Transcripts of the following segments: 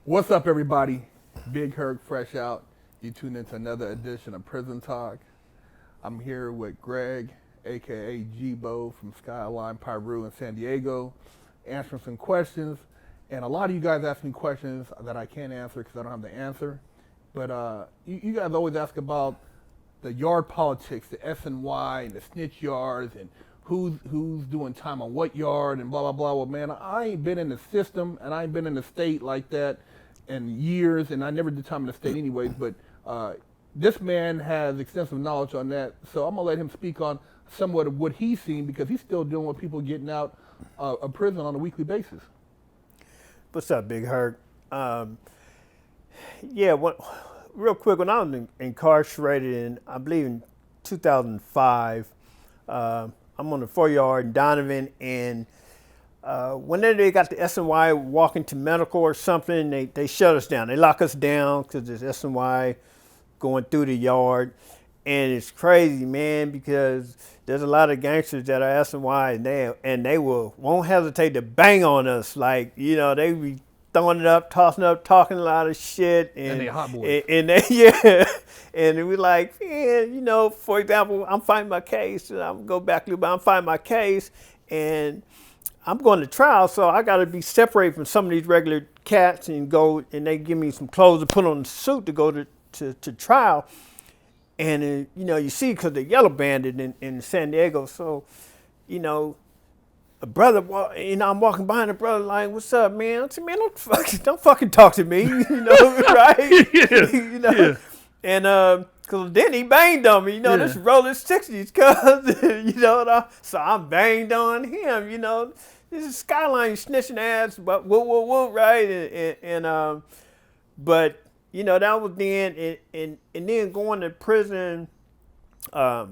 What's up, everybody? Big Herc fresh out. You tune into another edition of Prison Talk. I'm here with Greg, aka G-Bo from Skyline Piru in San Diego, answering some questions. And a lot of you guys ask me questions that I can't answer because I don't have the answer. But you guys always ask about the yard politics, the SNY and the snitch yards, and who's doing time on what yard and blah blah blah. Well, man, I ain't been in the system and I ain't been in the state like that in years, and I never did time in the state anyways. But this man has extensive knowledge on that, so I'm gonna let him speak on somewhat of what he's seen because he's still dealing with people getting out of prison on a weekly basis. What's up, Big Herc? Yeah, real quick, when I was incarcerated in, I believe in 2005, I'm on the 4-yard in Donovan, and whenever they got the SNY walking to medical or something, they shut us down. They lock us down because there's SNY going through the yard. And it's crazy, man, because there's a lot of gangsters that are SNY and they won't hesitate to bang on us. Like, they be throwing it up, tossing up, talking a lot of shit. And they hot boys. And they, yeah. And we like, man, for example, I'm fighting my case. And I'm go back a little bit. I'm fighting my case. And I'm going to trial, so I got to be separated from some of these regular cats and they give me some clothes to put on the suit to go to trial. And, you see, because they're yellow banded in San Diego. So, a brother, I'm walking behind a brother like, what's up, man? I said, man, don't fucking talk to me, right? Yeah. And, because then he banged on me, this rolling 60s, cuz, so I banged on him, This is Skyline snitching ass, but whoa, right? But, that was then, and then going to prison, I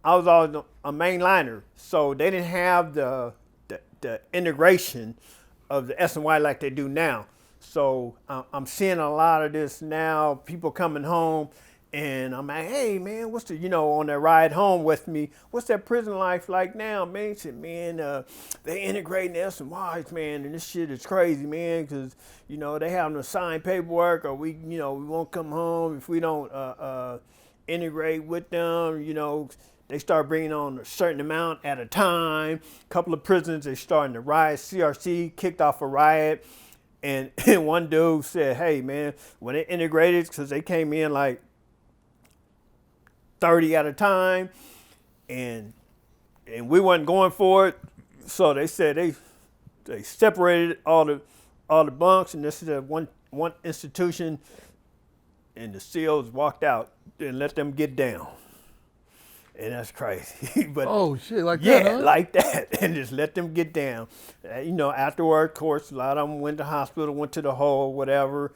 was always a mainliner, so they didn't have the integration of the SNY like they do now. So I'm seeing a lot of this now, people coming home, and I'm like, hey, man, what's on that ride home with me, what's that prison life like now, man? He said, man, they integrating the SNYs, man, and this shit is crazy, man, because, they having to sign paperwork, or we won't come home if we don't integrate with them, They start bringing on a certain amount at a time. A couple of prisons, they starting to riot. CRC kicked off a riot, and one dude said, hey, man, when they integrated, because they came in like 30 at a time, and we wasn't going for it, so they said they separated all the bunks, and this is one institution, and the SEALs walked out and let them get down, and that's crazy. But oh shit, like yeah, that, huh? like that, and just let them get down. Afterward, of course, a lot of them went to hospital, went to the hole, whatever.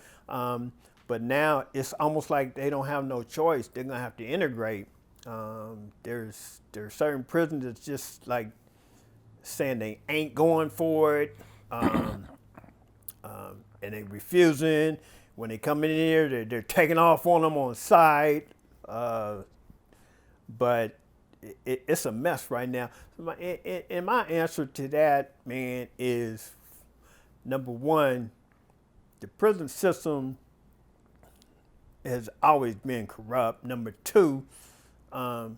But now it's almost like they don't have no choice. They're gonna have to integrate. There's certain prisons that's just like saying they ain't going for it, and they refusing. When they come in here, they're taking off on them on site. But it's a mess right now. And my answer to that, man, is number one, the prison system has always been corrupt. Number two, they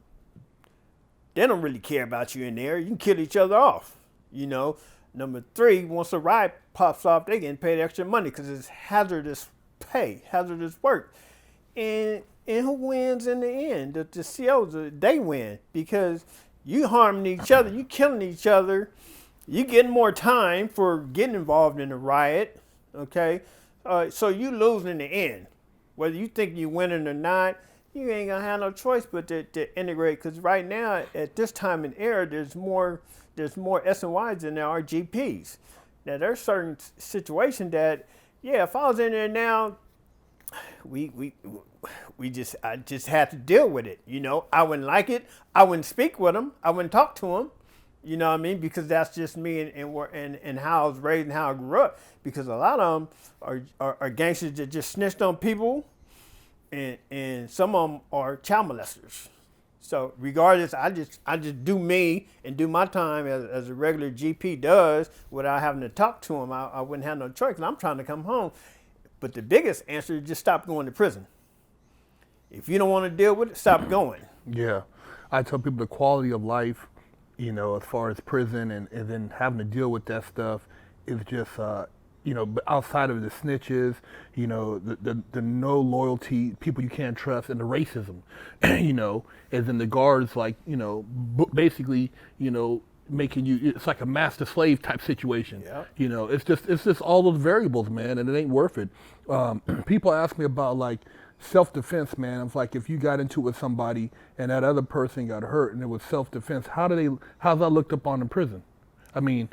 don't really care about you in there. You can kill each other off, Number three, once a riot pops off, they getting paid extra money because it's hazardous pay, hazardous work. And who wins in the end? The COs, they win because you harming each other, you killing each other, you getting more time for getting involved in a riot, okay? So you lose in the end. Whether you think you're winning or not, you ain't gonna have no choice but to integrate. Because right now, at this time in era, there's more SNYs than there are GPs. Now there's certain situations that, yeah, if I was in there now, I just had to deal with it. I wouldn't like it. I wouldn't speak with them. I wouldn't talk to them. You know what I mean? Because that's just me and how I was raised and how I grew up. Because a lot of them are gangsters that just snitched on people, and some of them are child molesters. So regardless, I just do me and do my time as a regular GP does without having to talk to him. I wouldn't have no choice. And I'm trying to come home. But the biggest answer is just stop going to prison. If you don't want to deal with it, stop going. Yeah. I tell people the quality of life, as far as prison and then having to deal with that stuff is just, but outside of the snitches, the no loyalty, people you can't trust, and the racism, as in the guards, like, basically, making you, it's like a master slave type situation. Yeah. It's just all those variables, man, and it ain't worth it. People ask me about like self-defense, man. It's like if you got into it with somebody and that other person got hurt and it was self-defense, how's that looked upon in prison? I mean,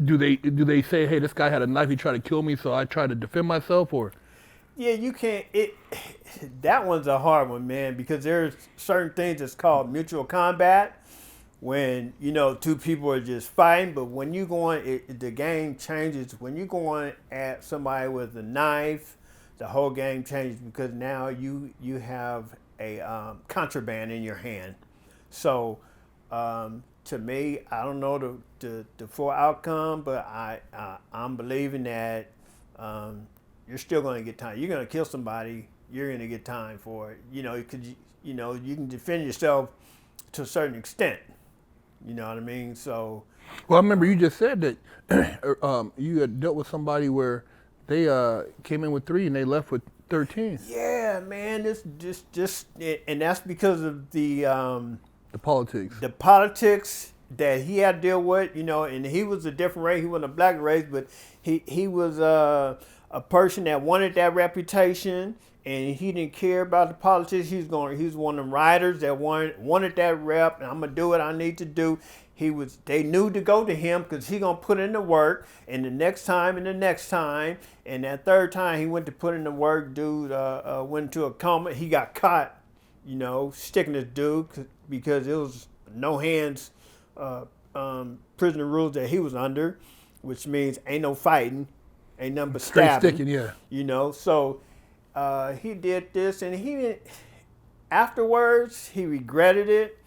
do they say, hey, this guy had a knife, he tried to kill me, so I tried to defend myself, or? Yeah, you can't. That one's a hard one, man, because there's certain things that's called mutual combat when two people are just fighting. But when you go on, the game changes. When you go on at somebody with a knife, the whole game changes because now you have a contraband in your hand. So. To me, I don't know the full outcome, but I'm believing that you're still going to get time. You're going to kill somebody, you're going to get time for it. Because you can defend yourself to a certain extent. You know what I mean? So. Well, I remember you just said that you had dealt with somebody where they came in with 3 and they left with 13. Yeah, man. And that's because of the politics. The politics that he had to deal with, and he was a different race. He wasn't a black race, but he was a person that wanted that reputation, and he didn't care about the politics. He was one of them riders that wanted that rep, and I'm gonna do what I need to do. They knew to go to him because he gonna put in the work, and the next time, and that third time he went to put in the work, dude went into a coma. He got caught, sticking this dude because it was no hands prisoner rules that he was under, which means ain't no fighting, ain't nothing but stabbing. Straight sticking, yeah. So he did this, and afterwards he regretted it.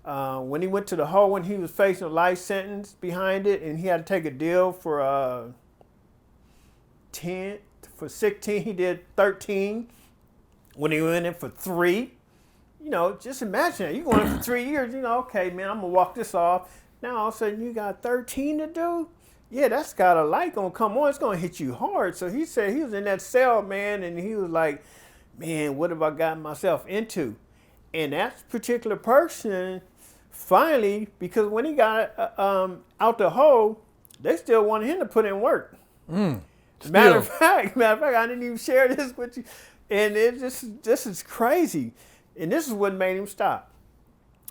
When he went to the hole, when he was facing a life sentence behind it, and he had to take a deal for 16, he did 13. When he went in for 3. Just imagine that. You're going for 3 years, okay, man, I'm going to walk this off. Now, all of a sudden, you got 13 to do? Yeah, that's got a light going to come on. It's going to hit you hard. So he said he was in that cell, man, and he was like, man, what have I gotten myself into? And that particular person, finally, because when he got out the hole, they still wanted him to put in work. Matter of fact, I didn't even share this with you. And this is crazy. And this is what made him stop.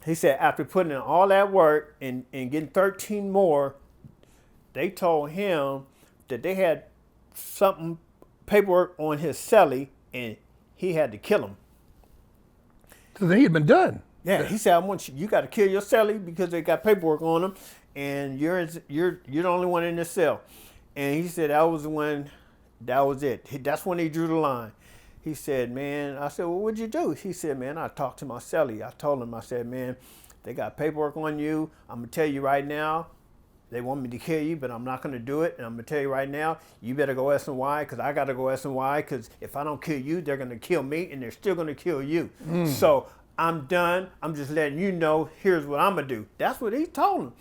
He said after putting in all that work and getting 13 more, they told him that they had paperwork on his cellie, and he had to kill him. So then he had been done. Yeah, he said, you got to kill your cellie because they got paperwork on him, and you're the only one in this cell. And he said that was it. That's when he drew the line. He said, man, I said, well, what'd you do? He said, man, I talked to my cellie. I told him, I said, man, they got paperwork on you. I'm going to tell you right now, they want me to kill you, but I'm not going to do it. And I'm going to tell you right now, you better go S&Y because I got to go S&Y because if I don't kill you, they're going to kill me and they're still going to kill you. So I'm done. I'm just letting you know, here's what I'm going to do. That's what he told him.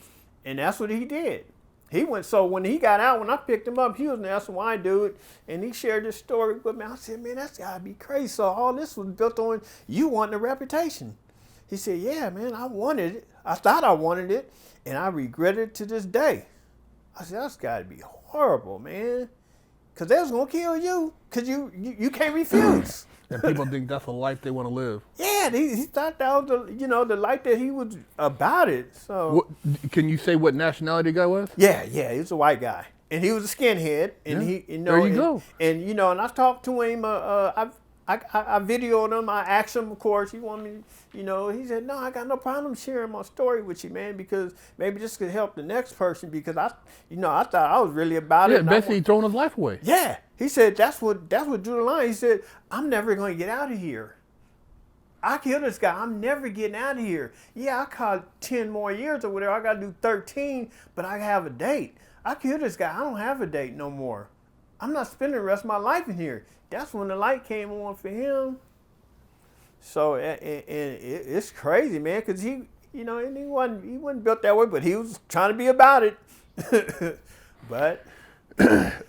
And that's what he did. So when he got out, when I picked him up, he was an S&Y dude, and he shared this story with me. I said, man, that's gotta be crazy. So all this was built on you wanting a reputation. He said, yeah, man, I wanted it. I thought I wanted it, and I regret it to this day. I said, that's gotta be horrible, man. Because they was gonna kill you, because you can't refuse. And people think that's a life they want to live. Yeah, he thought that was the life that he was about it. So can you say what nationality the guy was? Yeah, he was a white guy, and he was a skinhead. And there you go. And and I talked to him. I videoed him. I asked him, of course, he wanted me. He said, no, I got no problem sharing my story with you, man, because maybe this could help the next person. Because I thought I was really about it. Yeah, basically throwing his life away. Yeah, he said that's what drew the line. He said, I'm never going to get out of here. I killed this guy. I'm never getting out of here. Yeah, I caught 10 more years or whatever. I got to do 13, but I have a date. I killed this guy. I don't have a date no more. I'm not spending the rest of my life in here. That's when the light came on for him. So it's crazy, man, because he wasn't built that way, but he was trying to be about it. But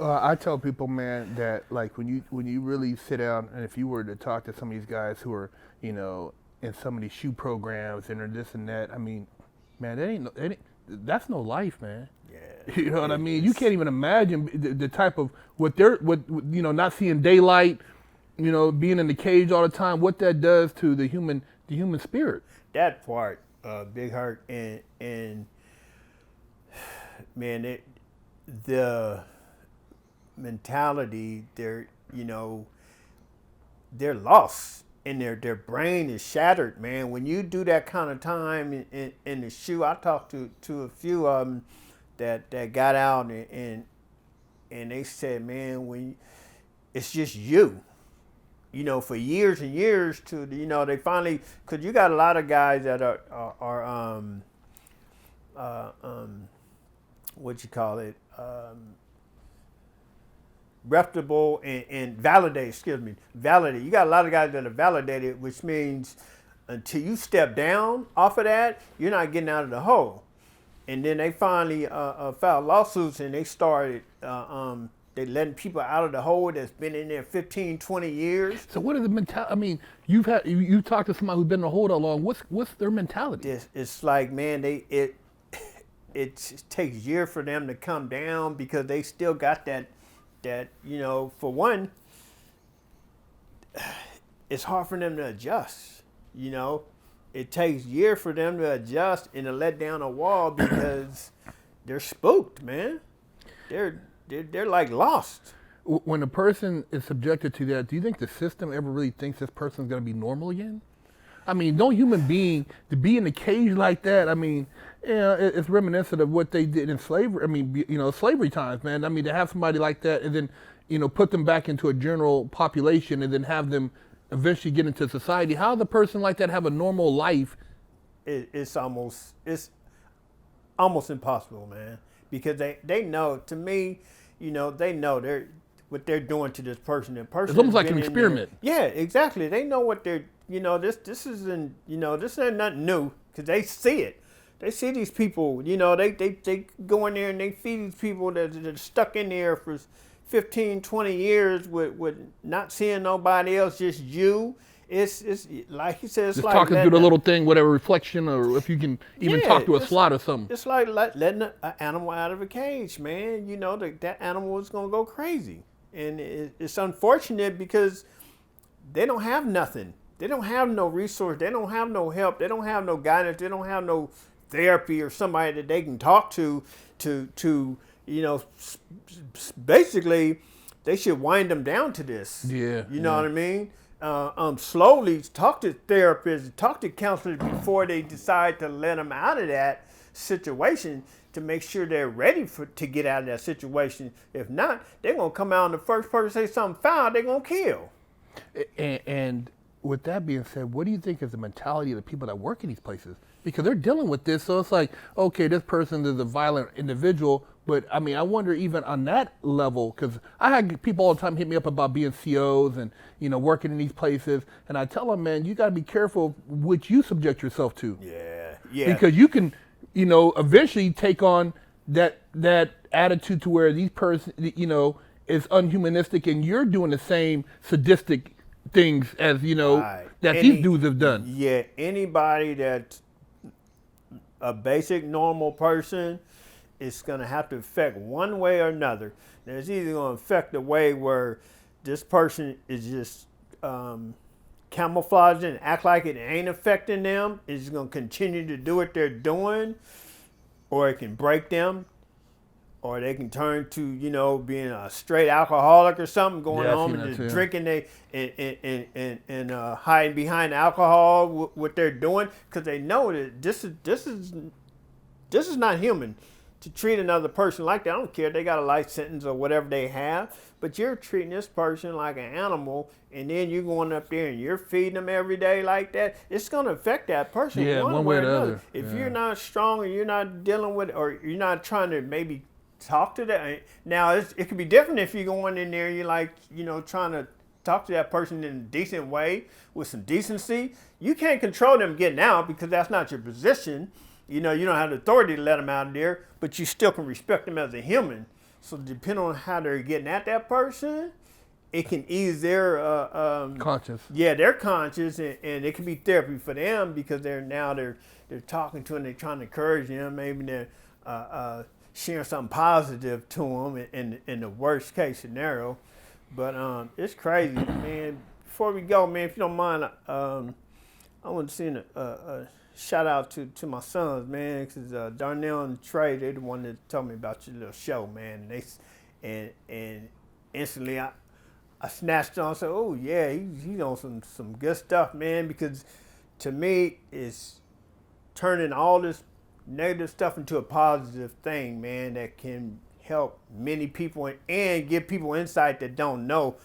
I tell people, man, that like when you really sit down and if you were to talk to some of these guys who are, in some of these shoe programs and are this and that, I mean, man, that's no life, man. yeah, You know what I mean? You can't even imagine the type of what not seeing daylight, being in the cage all the time, what that does to the human spirit. that part, Big Hurt, and man, the mentality, they're lost and their brain is shattered, man. When you do that kind of time in the shoe, I talked to a few of them that got out and they said, man, it's just you. For years and years they finally, because you got a lot of guys that are what you call it, reputable and validated. Validated. You got a lot of guys that are validated, which means until you step down off of that, you're not getting out of the hole. And then they finally filed lawsuits and they started they letting people out of the hole that's been in there 15, 20 years. So what is the mentality? I mean, you've talked to somebody who's been in the hole that long. What's their mentality? It's like, man, it takes years for them to come down because they still got that for one, it's hard for them to adjust. It takes years for them to adjust and to let down a wall because they're spooked, man. They're like lost. When a person is subjected to that, do you think the system ever really thinks this person's going to be normal again? I mean, no human being to be in a cage like that. I mean, it's reminiscent of what they did in slavery. I mean, slavery times, man. I mean, to have somebody like that and then, put them back into a general population and then have them eventually get into society. How does a person like that have a normal life? It's almost impossible, man. Because they know, to me, they know what they're doing to this person. The person it's almost like an experiment. Yeah, exactly. They know what they're, this isn't, this ain't nothing new because they see it. They see these people, they go in there and they feed these people that are stuck in there for 15, 20 years with not seeing nobody else, just you. It's like he says, just like talking through the little thing, whatever reflection, or if you can even talk to a slot or something. It's like letting an animal out of a cage, man. That animal is gonna go crazy, and it's unfortunate because they don't have nothing. They don't have no resource. They don't have no help. They don't have no guidance. They don't have no therapy or somebody that they can talk to. Basically, they should wind them down to this. Yeah. You know what I mean? Slowly talk to therapists, talk to counselors before they decide to let them out of that situation to make sure they're ready to get out of that situation. If not, they're going to come out and the first person say something foul, they're going to kill. And with that being said, what do you think is the mentality of the people that work in these places? Because they're dealing with this, so it's like, okay, this person is a violent individual, but I mean, I wonder even on that level, because I had people all the time hit me up about being COs and, working in these places, and I tell them, man, you got to be careful what you subject yourself to. Yeah. Because you can, eventually take on that attitude to where these person, is unhumanistic, and you're doing the same sadistic things as, these dudes have done. Yeah, anybody that's a basic normal person, it's going to have to affect one way or another. And it's either going to affect the way where this person is just camouflaging and act like it ain't affecting them. It's going to continue to do what they're doing, or it can break them, or they can turn to, being a straight alcoholic or something, going home and just drinking and hiding behind alcohol what they're doing, because they know that this is not human. to treat another person like that. I don't care if they got a life sentence or whatever they have, but you're treating this person like an animal, and then you're going up there and you're feeding them every day like that. It's going to affect that person one way or another. If you're not strong or you're not dealing with, or you're not trying to maybe talk to that. Now, it could be different if you're going in there and you're like, trying to talk to that person in a decent way with some decency. You can't control them getting out because that's not your position. You don't have the authority to let them out of there, but you still can respect them as a human. So depending on how they're getting at that person, it can ease their conscience. Yeah, their conscience, and it can be therapy for them because they're talking to them, they're trying to encourage them. Maybe they're sharing something positive to them in the worst case scenario. But it's crazy, man. Before we go, man, if you don't mind, I want to send a shout out to my sons, man, because Darnell and Trey, they're the one that told me about your little show, man. And instantly I snatched on and said, oh yeah, he's on some good stuff, man, because to me it's turning all this negative stuff into a positive thing, man, that can help many people and give people insight that don't know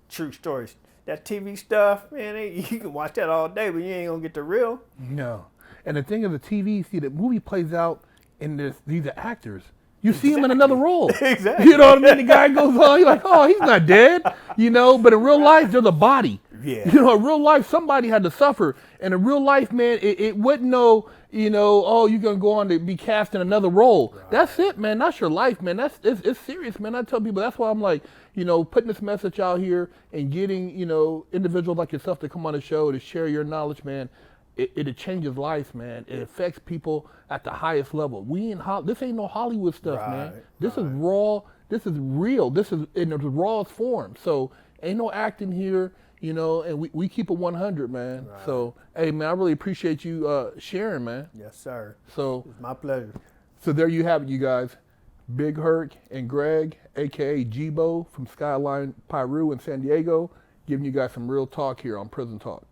true stories. That TV stuff, man, you can watch that all day, but you ain't gonna get the real. No. And the thing of the TV, see, the movie plays out in this. These are actors. You see him in another role. Exactly. You know what I mean? The guy goes on, you're like, oh, he's not dead. But in real life, there's a body. Yeah. In real life, somebody had to suffer. And in real life, man, it wouldn't know, oh, you're going to go on to be cast in another role. Right. That's it, man. That's your life, man. It's serious, man. I tell people, that's why I'm like, putting this message out here and getting, individuals like yourself to come on the show to share your knowledge, man. It changes lives, man. It affects people at the highest level. This ain't no Hollywood stuff, man. This is raw. This is real. This is in its rawest form. So ain't no acting here, and we keep it 100, man. Right. So, hey, man, I really appreciate you sharing, man. Yes, sir. So it's my pleasure. So there you have it, you guys. Big Herc and Greg, a.k.a. Jibo from Skyline Piru in San Diego, giving you guys some real talk here on Prison Talk.